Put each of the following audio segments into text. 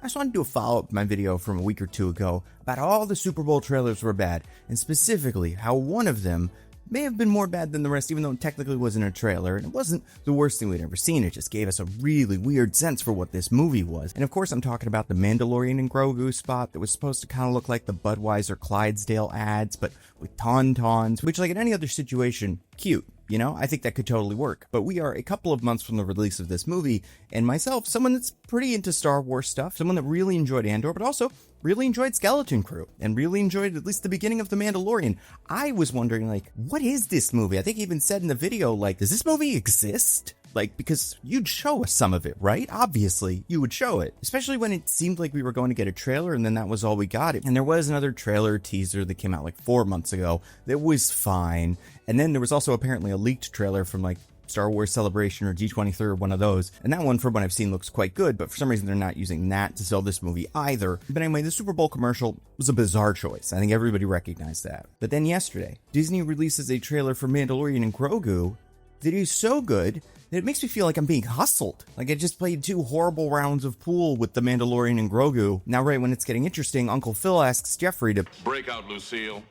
I just wanted to do a follow-up to my video from a week or two ago about how all the Super Bowl trailers were bad, and specifically how one of them may have been more bad than the rest, even though it technically wasn't a trailer, and it wasn't the worst thing we'd ever seen. It just gave us a really weird sense for what this movie was. And of course, I'm talking about the Mandalorian and Grogu spot that was supposed to kind of look like the Budweiser Clydesdale ads, but with tauntauns, which, like in any other situation, cute. You know, I think that could totally work. But we are a couple of months from the release of this movie, and myself, someone that's pretty into Star Wars stuff, someone that really enjoyed Andor, but also really enjoyed Skeleton Crew, and really enjoyed at least the beginning of The Mandalorian. I was wondering, like, what is this movie? I think I even said in the video, like, does this movie exist? Like, because you'd show us some of it, right? Obviously, you would show it. Especially when it seemed like we were going to get a trailer and then that was all we got. And there was another trailer teaser that came out like 4 months ago that was fine. And then there was also apparently a leaked trailer from like Star Wars Celebration or G23 or one of those. And that one, from what I've seen, looks quite good. But for some reason, they're not using that to sell this movie either. But anyway, the Super Bowl commercial was a bizarre choice. I think everybody recognized that. But then yesterday, Disney releases a trailer for Mandalorian and Grogu that is so good that it makes me feel like I'm being hustled. Like I just played 2 horrible rounds of pool with the Mandalorian and Grogu. Now, right when it's getting interesting, Uncle Phil asks Jeffrey to break out, Lucille.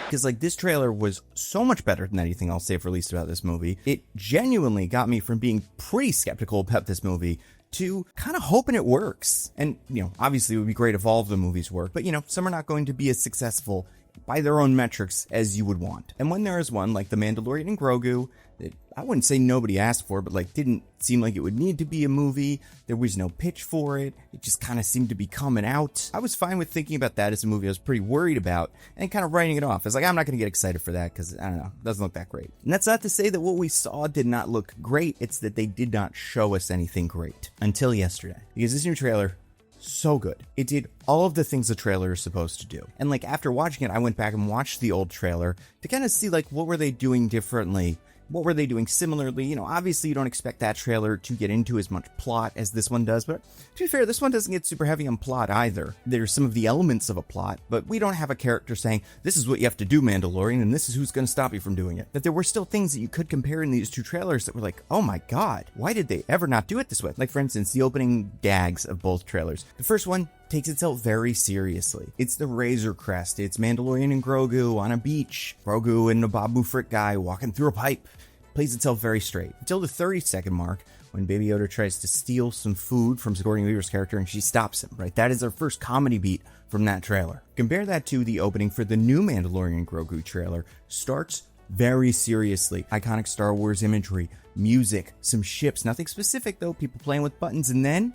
Because, like, this trailer was so much better than anything else they've released about this movie. It genuinely got me from being pretty skeptical about this movie to kind of hoping it works. And, you know, obviously it would be great if all of the movies work, but, you know, some are not going to be as successful by their own metrics as you would want. And when there is one, like The Mandalorian and Grogu, that I wouldn't say nobody asked for, but like didn't seem like it would need to be a movie. There was no pitch for it. It just kind of seemed to be coming out. I was fine with thinking about that as a movie I was pretty worried about and kind of writing it off. I was like, I'm not going to get excited for that because, I don't know, it doesn't look that great. And that's not to say that what we saw did not look great. It's that they did not show us anything great until yesterday. Because this new trailer, so good. It did all of the things the trailer is supposed to do. And like after watching it, I went back and watched the old trailer to kind of see like what were they doing differently. What were they doing similarly? You know, obviously you don't expect that trailer to get into as much plot as this one does, but to be fair, this one doesn't get super heavy on plot either. There's some of the elements of a plot, but we don't have a character saying, this is what you have to do, Mandalorian, and this is who's going to stop you from doing it. That there were still things that you could compare in these 2 trailers that were like, oh my god, why did they ever not do it this way? Like, for instance, the opening gags of both trailers. The first one takes itself very seriously. It's the Razor Crest. It's Mandalorian and Grogu on a beach. Grogu and a Babu Frick guy walking through a pipe. Plays itself very straight until the 30-second mark when Baby Yoda tries to steal some food from Sigourney Weaver's character and she stops him, right? That is our first comedy beat from that trailer. Compare that to the opening for the new Mandalorian and Grogu trailer. Starts very seriously. Iconic Star Wars imagery, music, some ships, nothing specific though, people playing with buttons, and then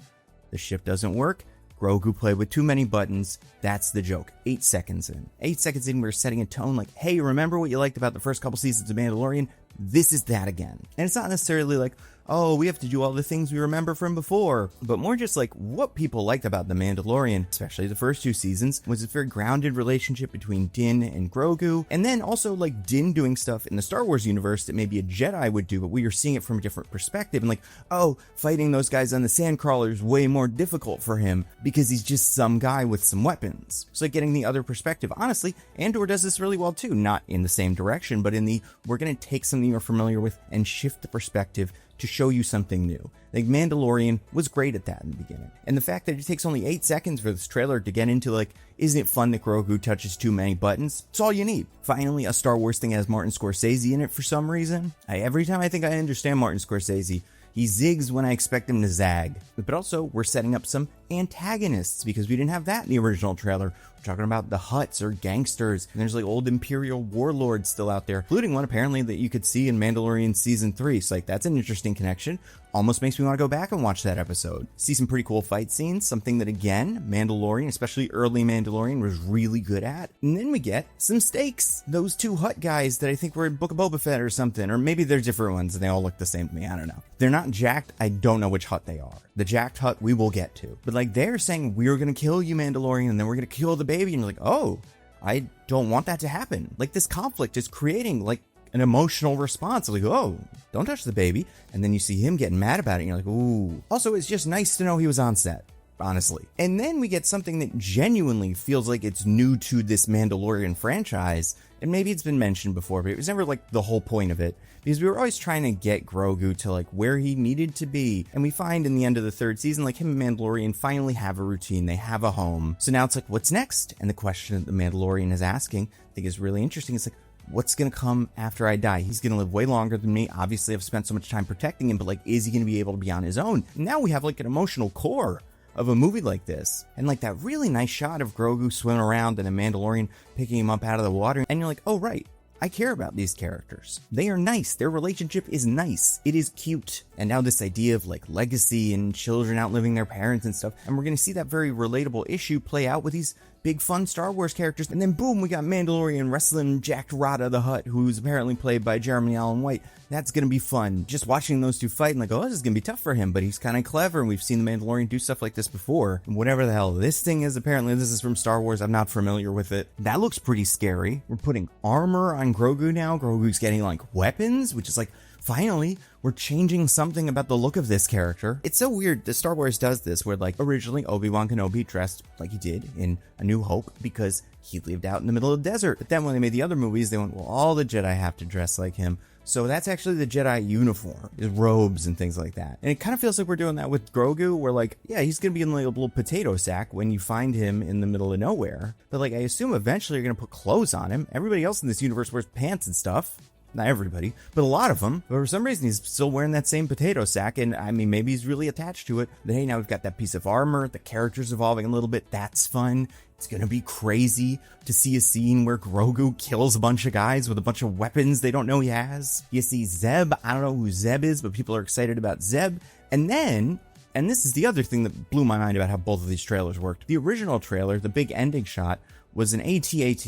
the ship doesn't work. Grogu played with too many buttons. That's the joke. 8 seconds in. 8 seconds in, we're setting a tone like, hey, remember what you liked about the first couple seasons of Mandalorian? This is that again. And it's not necessarily like, oh, we have to do all the things we remember from before, but more just like what people liked about The Mandalorian, especially the first 2 seasons, was a very grounded relationship between Din and Grogu, and then also like Din doing stuff in the Star Wars universe that maybe a Jedi would do, but we are seeing it from a different perspective, and like, oh, fighting those guys on the Sandcrawler is way more difficult for him because he's just some guy with some weapons. So like getting the other perspective. Honestly, Andor does this really well too, not in the same direction, but in the, we're going to take something you're familiar with and shift the perspective to show you something new. Like Mandalorian was great at that in the beginning. And the fact that it takes only 8 seconds for this trailer to get into like, isn't it fun that Grogu touches too many buttons? It's all you need. Finally, a Star Wars thing has Martin Scorsese in it for some reason. Every time I think I understand Martin Scorsese, he zigs when I expect him to zag. But also, we're setting up some antagonists because we didn't have that in the original trailer. We're talking about the Hutts or gangsters, and there's like old Imperial warlords still out there, including one apparently that you could see in Mandalorian Season 3. So like, that's an interesting connection. Almost makes me want to go back and watch that episode. See some pretty cool fight scenes, something that again, Mandalorian, especially early Mandalorian, was really good at. And then we get some stakes. Those 2 Hutt guys that I think were in Book of Boba Fett or something, or maybe they're different ones and they all look the same to me, I don't know. They're not jacked, I don't know which Hutt they are. The jacked Hutt we will get to. But like they're saying, we're gonna kill you, Mandalorian, and then we're gonna kill the baby, and you're like, oh, I don't want that to happen. Like this conflict is creating like an emotional response of like, oh, don't touch the baby. And then you see him getting mad about it and you're like, ooh. Also, it's just nice to know he was on set. honestly. And then we get something that genuinely feels like it's new to this Mandalorian franchise, and maybe it's been mentioned before, but it was never like the whole point of it, because we were always trying to get Grogu to like where he needed to be, and we find in the end of the third season, like him and Mandalorian finally have a routine, they have a home. So now it's like, what's next? And the question that the Mandalorian is asking, I think is really interesting. It's like, what's going to come after I die? He's going to live way longer than me. Obviously, I've spent so much time protecting him, but like, is he going to be able to be on his own? Now we have like an emotional core of a movie like this. And like that really nice shot of Grogu swimming around and a Mandalorian picking him up out of the water. And you're like, oh, right. I care about these characters. They are nice. Their relationship is nice. It is cute. And now this idea of like legacy and children outliving their parents and stuff. And we're going to see that very relatable issue play out with these big fun Star Wars characters. And then boom, we got Mandalorian wrestling Jack Rada the Hutt, who's apparently played by Jeremy Allen White. That's going to be fun. Just watching those two fight and like, oh, this is going to be tough for him, but he's kind of clever. And we've seen the Mandalorian do stuff like this before. And whatever the hell this thing is, apparently this is from Star Wars. I'm not familiar with it. That looks pretty scary. We're putting armor on Grogu now. Grogu's getting like weapons, which is like, finally, we're changing something about the look of this character. It's so weird that Star Wars does this, where like originally Obi-Wan Kenobi dressed like he did in A New Hope because he lived out in the middle of the desert. But then when they made the other movies, they went, well, all the Jedi have to dress like him. So that's actually the Jedi uniform, his robes and things like that. And it kind of feels like we're doing that with Grogu, where like, yeah, he's going to be in like a little potato sack when you find him in the middle of nowhere. But like, I assume eventually you're going to put clothes on him. Everybody else in this universe wears pants and stuff. Not everybody, but a lot of them. But for some reason, he's still wearing that same potato sack. And I mean, maybe he's really attached to it. But hey, now we've got that piece of armor. The character's evolving a little bit. That's fun. It's going to be crazy to see a scene where Grogu kills a bunch of guys with a bunch of weapons they don't know he has. You see Zeb. I don't know who Zeb is, but people are excited about Zeb. And then, and this is the other thing that blew my mind about how both of these trailers worked. The original trailer, the big ending shot, was an AT-AT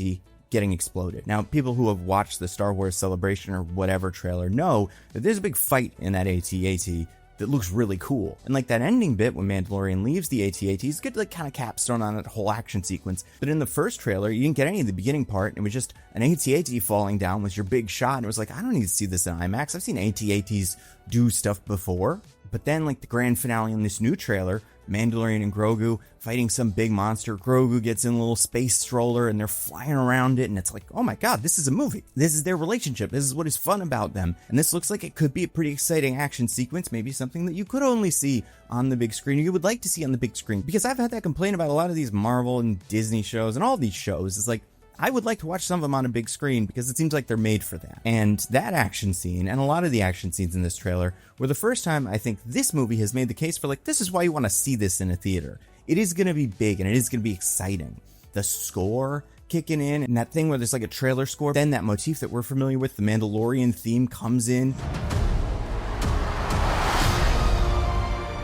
getting exploded. Now, people who have watched the Star Wars Celebration or whatever trailer know that there's a big fight in that AT-AT that looks really cool. And like that ending bit when Mandalorian leaves the AT-AT is good, like kind of capstone on that whole action sequence. But in the first trailer, you didn't get any of the beginning part. It was just an AT-AT falling down was your big shot. And it was like, I don't need to see this in IMAX. I've seen AT-ATs do stuff before. But then like the grand finale in this new trailer, Mandalorian and Grogu fighting some big monster. Grogu gets in a little space stroller and they're flying around it, and it's like, oh my god, this is a movie. This is their relationship. This is what is fun about them. And this looks like it could be a pretty exciting action sequence, maybe something that you could only see on the big screen, or you would like to see on the big screen. Because I've had that complaint about a lot of these Marvel and Disney shows and all these shows. It's like, I would like to watch some of them on a big screen because it seems like they're made for that. And that action scene, and a lot of the action scenes in this trailer, were the first time I think this movie has made the case for like, this is why you want to see this in a theater. It is going to be big and it is going to be exciting. The score kicking in, and that thing where there's like a trailer score, then that motif that we're familiar with, the Mandalorian theme comes in.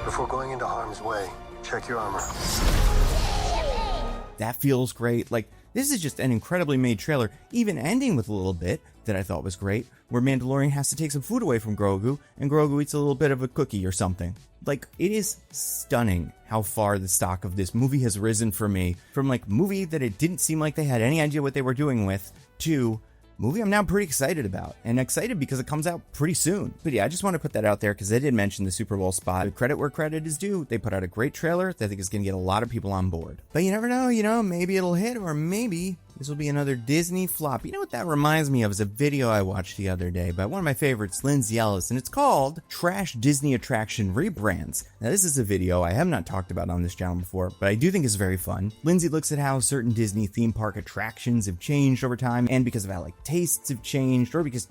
Before going into harm's way, check your armor. That feels great. Like, this is just an incredibly made trailer, even ending with a little bit that I thought was great, where Mandalorian has to take some food away from Grogu, and Grogu eats a little bit of a cookie or something. Like, it is stunning how far the stock of this movie has risen for me, from like movie that it didn't seem like they had any idea what they were doing with, to movie I'm now pretty excited about, and excited because it comes out pretty soon. But yeah, I just want to put that out there because they did mention the Super Bowl spot. Credit where credit is due. They put out a great trailer that I think is going to get a lot of people on board. But you never know, maybe it'll hit, or maybe this will be another Disney flop. You know what that reminds me of is a video I watched the other day by one of my favorites, Lindsay, and it's called Trash Disney Attraction Rebrands. Now, this is a video I have not talked about on this channel before, but I do think it's very fun. Lindsay looks at how certain Disney theme park attractions have changed over time, and because of how like tastes have changed, or because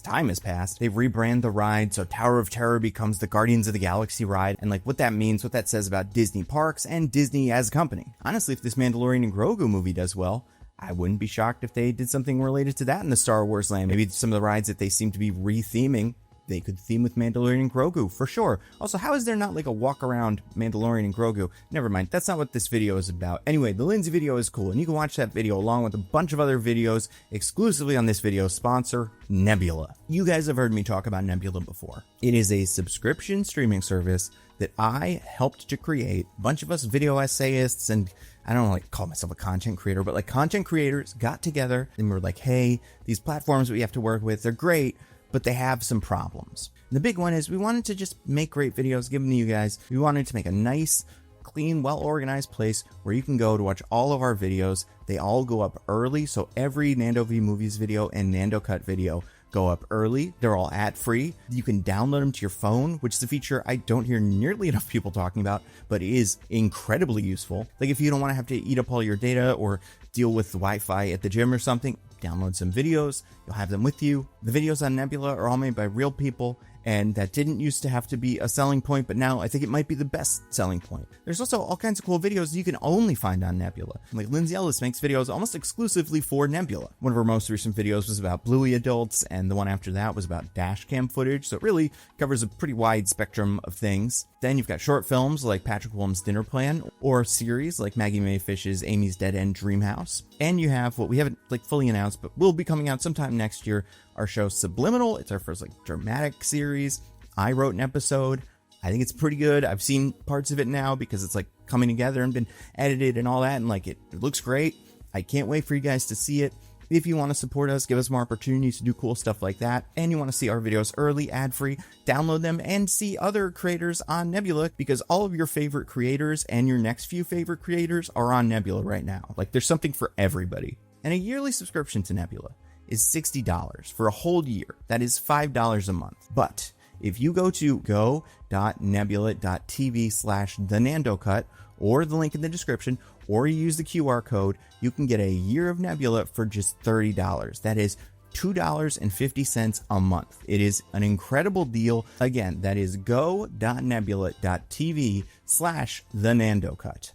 time has passed, they've rebranded the ride. So Tower of Terror becomes the Guardians of the Galaxy ride, and like what that means, what that says about Disney parks and Disney as a company. Honestly, if this Mandalorian and Grogu movie does well, I wouldn't be shocked if they did something related to that in the Star Wars land. Maybe some of the rides that they seem to be re-theming, they could theme with Mandalorian and Grogu, for sure. Also, how is there not like a walk-around Mandalorian and Grogu? Never mind, that's not what this video is about. Anyway, the Lindsay video is cool, and you can watch that video along with a bunch of other videos exclusively on this video sponsor, Nebula. You guys have heard me talk about Nebula before. It is a subscription streaming service that I helped to create. A bunch of us video essayists, and I don't like call myself a content creator, but like content creators got together and were like, hey, these platforms we have to work with, they're great, but they have some problems. And the big one is we wanted to just make great videos, give them to you guys. We wanted to make a nice clean, well-organized place where you can go to watch all of our videos. They all go up early, so every Nando V Movies video and Nando Cut video go up early. They're all ad-free. You can download them to your phone, which is a feature I don't hear nearly enough people talking about, but is incredibly useful. Like if you don't want to have to eat up all your data or deal with the Wi-Fi at the gym or something, download some videos. You'll have them with you. The videos on Nebula are all made by real people, and that didn't used to have to be a selling point, but now I think it might be the best selling point. There's also all kinds of cool videos you can only find on Nebula. Like Lindsay makes videos almost exclusively for Nebula. One of her most recent videos was about Bluey adults, and the one after that was about dash cam footage, so it really covers a pretty wide spectrum of things. Then you've got short films like Patrick Williams' Dinner Plan, or series like Maggie Mae Fish's Amy's Dead End Dream House. And you have what we haven't fully announced, but will be coming out sometime next year, our show Subliminal. It's our first dramatic series. I wrote an episode. I think it's pretty good. I've seen parts of it now because it's coming together and been edited and all that, and it looks great. I can't wait for you guys to see it. If you want to support us, give us more opportunities to do cool stuff like that, and you want to see our videos early, ad-free, download them and see other creators on Nebula, because all of your favorite creators and your next few favorite creators are on Nebula right now. There's something for everybody. And a yearly subscription to Nebula is $60 for a whole year. That is $5 a month. But if you go to go.nebula.tv/thenandocut, or the link in the description, or you use the QR code, you can get a year of Nebula for just $30. That is $2.50 a month. It is an incredible deal. Again, that is go.nebula.tv/thenandocut.